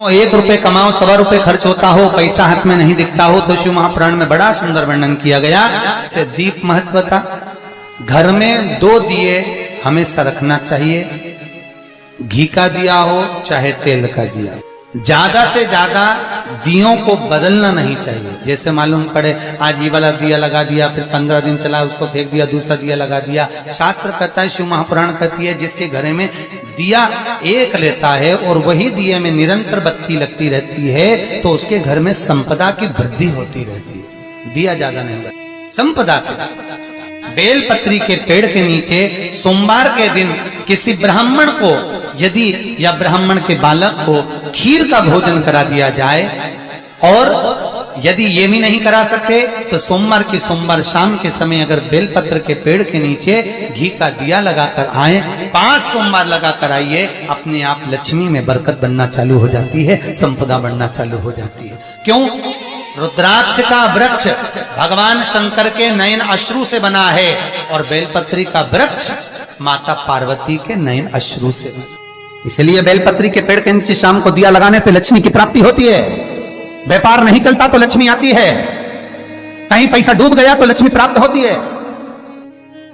1 रुपए कमाओ, 1.25 रुपए खर्च होता हो, पैसा हाथ में नहीं दिखता हो, तो शिव महापुराण में बड़ा सुंदर वर्णन किया गया। से दीप महत्व का, घर में 2 दिए हमेशा रखना चाहिए, घी का दिया हो चाहे तेल का दिया। ज्यादा से ज्यादा दियों को बदलना नहीं चाहिए। जैसे मालूम पड़े आज ये वाला दिया लगा दिया, फिर 15 दिन चला उसको फेंक दिया, दूसरा दिया लगा दिया। शास्त्र कहता है, शिव महापुराण कहती है, जिसके घर में दिया एक लेता है और वही दिए में निरंतर बत्ती लगती रहती है, तो उसके घर में संपदा की वृद्धि होती रहती है। दिया ज्यादा नहीं होगा, संपदा की। बेलपत्री के पेड़ के नीचे सोमवार के दिन किसी ब्राह्मण को यदि या ब्राह्मण के बालक को खीर का भोजन करा दिया जाए, और यदि ये भी नहीं करा सके तो सोमवार की सोमवार शाम के समय अगर बेलपत्र के पेड़ के नीचे घी का दिया लगाकर आए, 5 सोमवार लगाकर आइए, अपने आप लक्ष्मी में बरकत बनना चालू हो जाती है, संपदा बढ़ना चालू हो जाती है। क्यों? रुद्राक्ष का वृक्ष भगवान शंकर के नयन अश्रु से बना है, और बेलपत्री का वृक्ष माता पार्वती के नयन अश्रु से। इसलिए बेलपत्री के पेड़ के नीचे शाम को दिया लगाने से लक्ष्मी की प्राप्ति होती है। व्यापार नहीं चलता तो लक्ष्मी आती है, कहीं पैसा डूब गया तो लक्ष्मी प्राप्त होती है।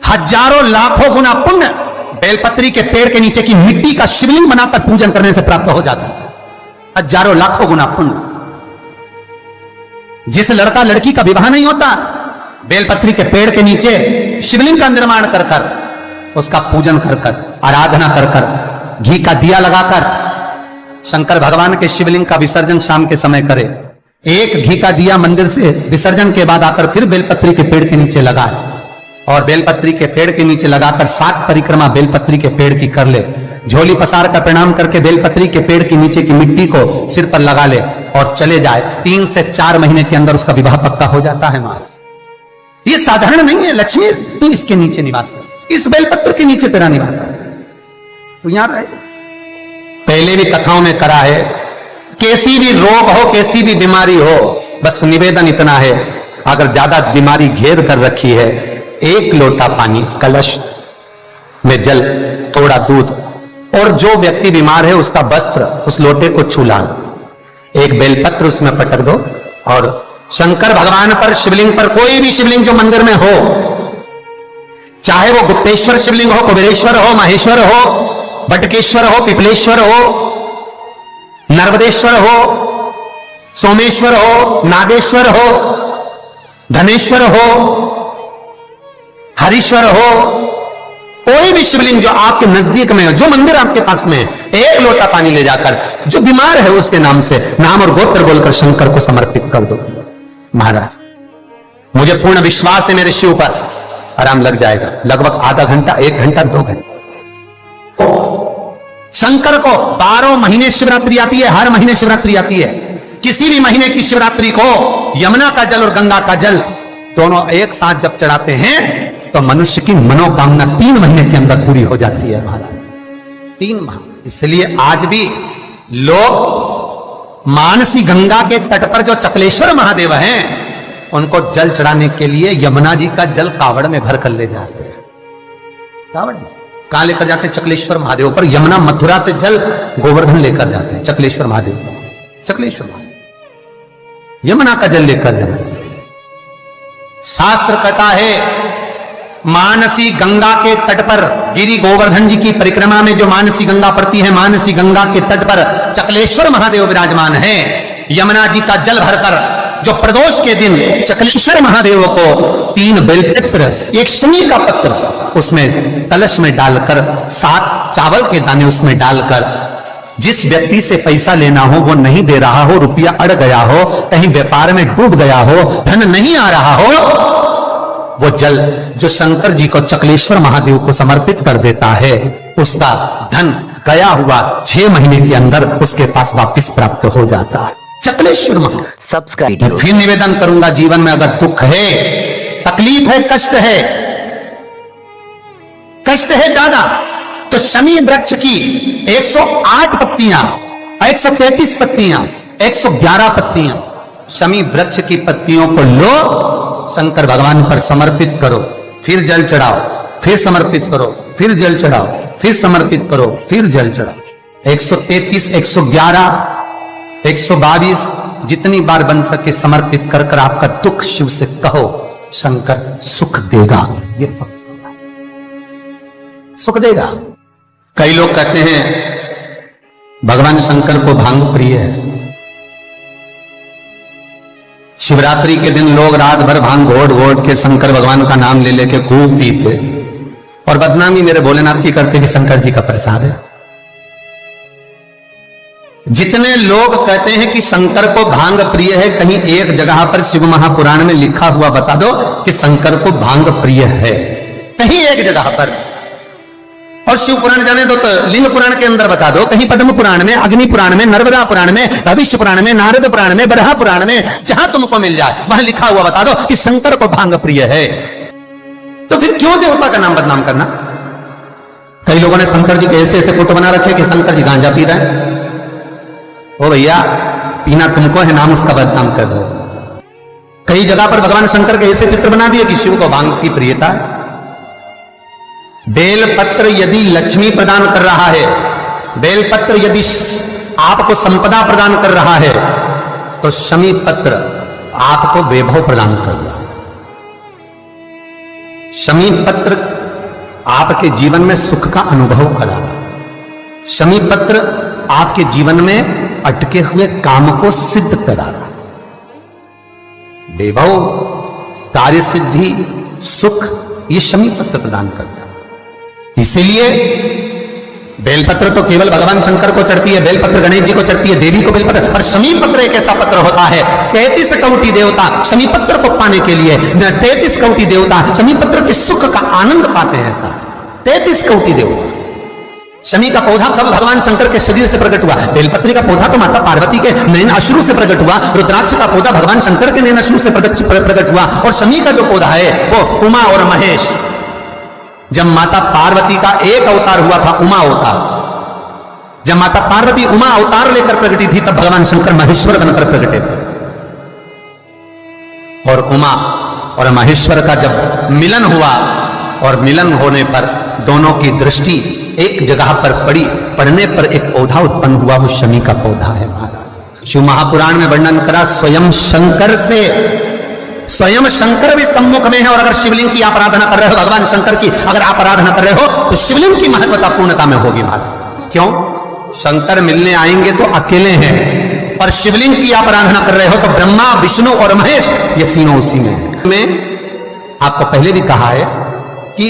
हजारों लाखों गुना पुण्य बेलपत्री के पेड़ के नीचे की मिट्टी का शिवलिंग बनाकर पूजन करने से प्राप्त हो जाता है। हजारों लाखों गुना पुण्य। जिस लड़का लड़की का विवाह नहीं होता, बेलपत्री के पेड़ के नीचे शिवलिंग का निर्माण कर कर, उसका पूजन कर कर, आराधना कर कर, घी का दिया लगाकर शंकर भगवान के शिवलिंग का विसर्जन शाम के समय करे। एक घी का दिया मंदिर से विसर्जन के बाद आकर फिर बेलपत्री के पेड़ के नीचे लगाए, और बेलपत्री के पेड़ के नीचे लगाकर 7 परिक्रमा बेलपत्री के पेड़ की कर ले। झोली पसार का प्रणाम करके बेलपत्री के पेड़ के नीचे की मिट्टी को सिर पर लगा ले और चले जाए। 3 से 4 महीने के अंदर उसका विवाह पक्का हो जाता है। महाराज ये साधारण नहीं है। लक्ष्मी तू इसके नीचे निवास है, इस बेलपत्र के नीचे तेरा निवास है, तू यहां रहे। पहले भी कथाओं में करा है, कैसी भी रोग हो, कैसी भी बीमारी हो, बस निवेदन इतना है, अगर ज्यादा बीमारी घेर कर रखी है, 1 लोटा पानी, कलश में जल, थोड़ा दूध, और जो व्यक्ति बीमार है उसका वस्त्र उस लोटे को छूला, 1 बेलपत्र उसमें पटक दो, और शंकर भगवान पर, शिवलिंग पर, कोई भी शिवलिंग जो मंदिर में हो, चाहे वो गुप्तेश्वर शिवलिंग हो, कुबेरेश्वर हो, महेश्वर हो, बटकेश्वर हो, पिपलेश्वर हो, नर्मदेश्वर हो, सोमेश्वर हो, नागेश्वर हो, धनेश्वर हो, हरीश्वर हो, कोई भी शिवलिंग जो आपके नजदीक में हो, जो मंदिर आपके पास में, 1 लोटा पानी ले जाकर जो बीमार है उसके नाम से नाम और गोत्र बोलकर शंकर को समर्पित कर दो। महाराज मुझे पूर्ण विश्वास है मेरे शिव पर आराम लग जाएगा। लगभग आधा घंटा, 1 घंटा, 2 घंटा। शंकर को 12 महीने शिवरात्रि आती है, हर महीने शिवरात्रि आती है। किसी भी महीने की शिवरात्रि को यमुना का जल और गंगा का जल दोनों एक साथ जब चढ़ाते हैं तो मनुष्य की मनोकामना 3 महीने के अंदर पूरी हो जाती है। महाराज 3 माह। इसलिए आज भी लोग मानसी गंगा के तट पर जो चकलेश्वर महादेव हैं, उनको जल चढ़ाने के लिए यमुना जी का जल कावड़ में भर कर ले जाते हैं। कावड़ में कहां लेकर जाते हैं? चकलेश्वर महादेव पर। यमुना मथुरा से जल गोवर्धन लेकर जाते हैं चकलेश्वर महादेव, चकलेश्वर महादेव यमुना का जल लेकर जाते। शास्त्र कहता है मानसी गंगा के तट पर, गिरि गोवर्धन जी की परिक्रमा में जो मानसी गंगा पड़ती है, मानसी गंगा के तट पर चकलेश्वर महादेव विराजमान है। यमुना जी का जल भरकर जो प्रदोष के दिन चकलेश्वर महादेव को 3 बेलपत्र, 1 शमी का पत्र उसमें कलश में डालकर, 7 चावल के दाने उसमें डालकर, जिस व्यक्ति से पैसा लेना हो वो नहीं दे रहा हो, रुपया अड़ गया हो, कहीं व्यापार में डूब गया हो, धन नहीं आ रहा हो, वो जल जो शंकर जी को, चकलेश्वर महादेव को समर्पित कर देता है, उसका धन गया हुआ 6 महीने के अंदर उसके पास वापस प्राप्त हो जाता है। चकलेश्वर महादेव। सब्सक्राइब। फिर निवेदन करूंगा, जीवन में अगर दुख है, तकलीफ है, कष्ट है, कष्ट है ज्यादा, तो शमी वृक्ष की 108 पत्तियां, 133 पत्तियां, 111 पत्तियां, शमी वृक्ष की पत्तियों को लो, शंकर भगवान पर समर्पित करो, फिर जल चढ़ाओ, फिर समर्पित करो, फिर जल चढ़ाओ, फिर समर्पित करो, फिर जल चढ़ाओ। 133, 111 122 जितनी बार बन सके समर्पित कर कर आपका दुख शिव से कहो, शंकर सुख देगा, ये पक्का सुख देगा। कई लोग कहते हैं भगवान शंकर को भांग प्रिय है। शिवरात्रि के दिन लोग रात भर भांग घोट घोट के शंकर भगवान का नाम ले लेके खूब पीते और बदनामी मेरे भोलेनाथ की करते कि शंकर जी का प्रसाद है। जितने लोग कहते हैं कि शंकर को भांग प्रिय है, कहीं एक जगह पर शिव महापुराण में लिखा हुआ बता दो कि शंकर को भांग प्रिय है, कहीं एक जगह पर। और शिव पुराण जाने दो तो लिंग पुराण के अंदर बता दो, कहीं पद्म पुराण में, अग्नि पुराण में, नर्मदा पुराण में, भविष्य पुराण में, नारद पुराण में, बरहा पुराण में, जहां तुमको मिल जाए वहां लिखा हुआ बता दो कि शंकर को भांग प्रिय है। तो फिर क्यों देवता का नाम बदनाम करना? कई लोगों ने शंकर जी के ऐसे ऐसे फोटो बना रखे कि शंकर जी गांजा पी रहे हैं। ओ भैया, पीना तुमको है, नाम उसका बदनाम कर दो। कई जगह पर भगवान शंकर के ऐसे चित्र बना दिए कि शिव को भांग की प्रियता है। बेलपत्र यदि लक्ष्मी प्रदान कर रहा है, बेलपत्र यदि आपको संपदा प्रदान कर रहा है, तो शमी पत्र आपको वैभव प्रदान कर रहा है। शमी पत्र आपके जीवन में सुख का अनुभव करा रहा है। शमी पत्र आपके जीवन में अटके हुए काम को सिद्ध करा रहा है। वैभव, कार्य सिद्धि, सुख, ये शमी पत्र प्रदान करता है। इसीलिए बेलपत्र तो केवल भगवान शंकर को चढ़ती है, बेलपत्र गणेश जी को चढ़ती है, देवी को बेलपत्र, पर शमी पत्र एक ऐसा पत्र होता है, 33 कोटि देवता शमी पत्र को पाने के लिए, 33 कोटि देवता शमी पत्र के सुख का आनंद पाते हैं। ऐसा 33 कोटि देवता। शमी का पौधा कब भगवान शंकर के शरीर से प्रकट हुआ? बेलपत्री का पौधा तो माता पार्वती के नैन अश्रु से प्रकट हुआ, रुद्राक्ष का पौधा भगवान शंकर के नैन अश्रु से प्रकट हुआ, और शमी का जो पौधा है वो उमा और महेश। जब माता पार्वती का एक अवतार हुआ था, उमा अवतार, जब माता पार्वती उमा अवतार लेकर प्रकटी थी, तब भगवान शंकर महेश्वर बनकर प्रकटे थे। और उमा और महेश्वर का जब मिलन हुआ, और मिलन होने पर दोनों की दृष्टि एक जगह पर पड़ी, पड़ने पर एक पौधा उत्पन्न हुआ, वो शमी का पौधा है महाराज। शिव महापुराण में वर्णन करा, स्वयं शंकर से, स्वयं शंकर भी सम्मुख में है। और अगर शिवलिंग की आप आराधना कर रहे हो, भगवान शंकर की अगर आप आराधना कर रहे हो, तो शिवलिंग की महत्वता पूर्णता में होगी महाराज। क्यों? शंकर मिलने आएंगे तो अकेले हैं, पर शिवलिंग की आप आराधना कर रहे हो तो ब्रह्मा, विष्णु और महेश, ये तीनों उसी में है। मैं आपको पहले भी कहा है कि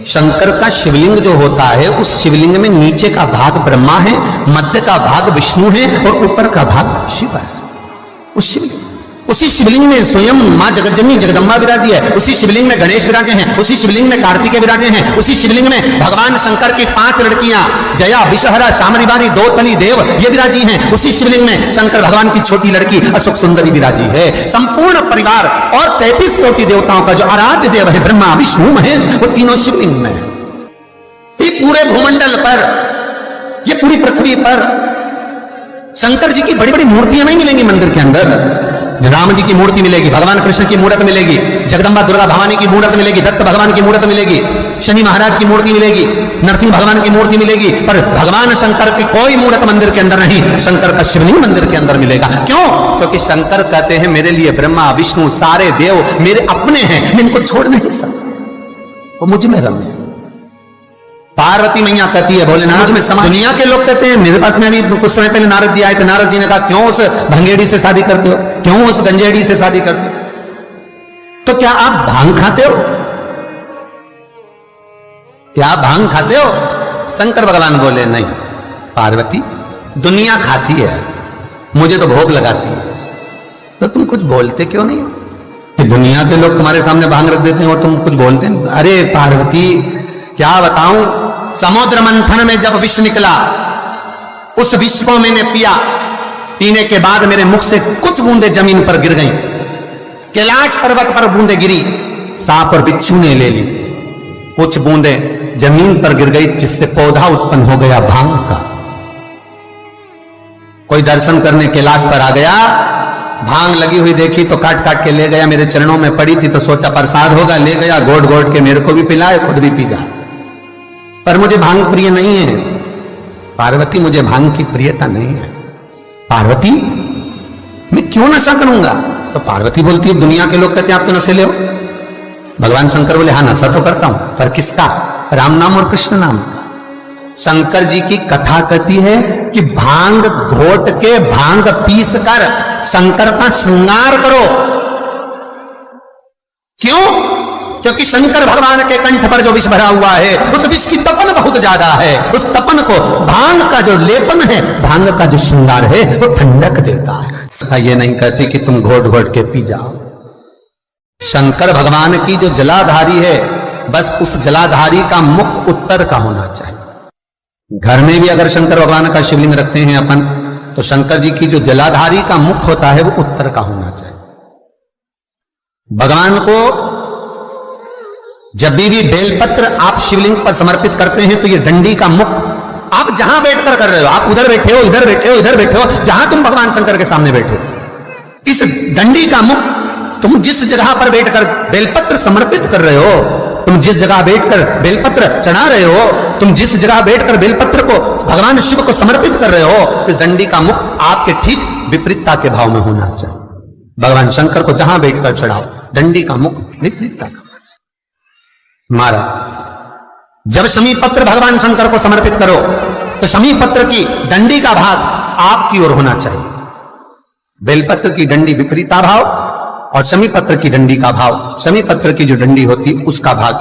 शंकर का शिवलिंग जो होता है, उस शिवलिंग में नीचे का भाग ब्रह्मा है, मध्य का भाग विष्णु है और ऊपर का भाग शिव है। उसी शिवलिंग में स्वयं मां जगतजननी जगदम्बा विराजी है, उसी शिवलिंग में गणेश विराजे हैं, उसी शिवलिंग में कार्तिकेय विराजे हैं, उसी शिवलिंग में भगवान शंकर की 5 लड़कियां जया, विषहरा, शामरिवारी, दो देव ये विराजी हैं। उसी शिवलिंग में शंकर भगवान की छोटी लड़की अशोक सुंदरी विराजी है। संपूर्ण परिवार और 33 कोटि देवताओं का जो आराध्य देव है ब्रह्मा, विष्णु, महेश, वो तीनों शिवलिंग में है। ये पूरे भूमंडल पर, ये पूरी पृथ्वी पर शंकर जी की बड़ी बड़ी मूर्तियां नहीं मिलेंगी मंदिर के अंदर। राम जी की मूर्ति मिलेगी, भगवान कृष्ण की मूर्त मिलेगी, जगदम्बा दुर्गा भवानी की मूर्त मिलेगी, दत्त भगवान की मूर्त मिलेगी, शनि महाराज की मूर्ति मिलेगी, नरसिंह भगवान की मूर्ति मिलेगी, पर भगवान शंकर की कोई मूर्त मंदिर के अंदर नहीं। शंकर का शिवलिंग मंदिर के अंदर मिलेगा। क्यों? क्योंकि शंकर कहते हैं मेरे लिए ब्रह्मा, विष्णु, सारे देव मेरे अपने हैं, मैं इनको छोड़ नहीं सकता, वो मुझ में रमे। पार्वती मैया कहती है भोलेनाथ में समा। दुनिया के लोग कहते हैं, मेरे पास में अभी कुछ समय पहले नारद जी आए थे, नारद जी ने कहा क्यों उस भंगेड़ी से शादी करते हो, क्यों उस गंजेड़ी से शादी करते हो? तो क्या आप भांग खाते हो? क्या आप भांग खाते हो? शंकर भगवान बोले नहीं पार्वती, दुनिया खाती है, मुझे तो भोग लगाती है, तो तुम कुछ बोलते क्यों नहीं हो? कि दुनिया के लोग तुम्हारे सामने भांग रख देते हैं और तुम कुछ बोलते हैं। अरे पार्वती क्या बताऊं, समुद्र मंथन में जब विष निकला, उस विष को मैंने पिया, पीने के बाद मेरे मुख से कुछ बूंदे जमीन पर गिर गईं। कैलाश पर्वत पर बूंदे गिरी, सांप और बिच्छू ने ले ली, कुछ बूंदे जमीन पर गिर गई, जिससे पौधा उत्पन्न हो गया भांग का। कोई दर्शन करने कैलाश पर आ गया, भांग लगी हुई देखी तो काट काट के ले गया, मेरे चरणों में पड़ी थी तो सोचा प्रसाद होगा, ले गया, घोट घोट के मेरे को भी पिलाए, खुद भी पी गया। पर मुझे भांग प्रिय नहीं है पार्वती, मुझे भांग की प्रियता नहीं है। पार्वती मैं क्यों नशा करूंगा? तो पार्वती बोलती है, दुनिया के लोग कहते हैं आप तो नशेले हो। भगवान शंकर बोले, हाँ नशा तो करता हूं, पर किसका? राम नाम और कृष्ण नाम का। शंकर जी की कथा कहती है कि भांग घोट के, भांग पीस कर शंकर का श्रृंगार करो। क्यों? क्योंकि शंकर भगवान के कंठ पर जो विष भरा हुआ है, उस विष की तपन बहुत ज्यादा है। उस तपन को भांग का जो लेपन है, भांग का जो श्रृंगार है, वो ठंडक देता है। ये नहीं कहती कि तुम घोट घोट के पी जाओ। शंकर भगवान की जो जलाधारी है, बस उस जलाधारी का मुख उत्तर का होना चाहिए। घर में भी अगर शंकर भगवान का शिवलिंग रखते हैं अपन, तो शंकर जी की जो जलाधारी का मुख होता है, वो उत्तर का होना चाहिए। भगवान को जब भी बेलपत्र आप शिवलिंग पर समर्पित करते हैं, तो ये डंडी का मुख आप जहां बैठकर कर रहे हो, आप उधर बैठे हो, इधर बैठे हो, इधर बैठे हो, जहां तुम भगवान शंकर के सामने बैठे हो, इस डंडी का मुख, तुम जिस जगह पर बैठकर बेलपत्र समर्पित कर रहे हो, तुम जिस जगह बैठकर बेलपत्र चढ़ा रहे हो, तुम जिस जगह बैठकर बेलपत्र को भगवान शिव को समर्पित कर रहे हो, इस डंडी का मुख आपके ठीक विपरीतता के भाव में होना चाहिए। भगवान शंकर को जहां बैठकर चढ़ाओ, डंडी का मुख विपरीतता का। महाराज, जब शमी पत्र भगवान शंकर को समर्पित करो, तो शमी पत्र की डंडी का भाग आपकी ओर होना चाहिए। बेलपत्र की डंडी विपरीता भाव और शमी पत्र की डंडी का भाव, शमी पत्र की जो डंडी होती उसका भाग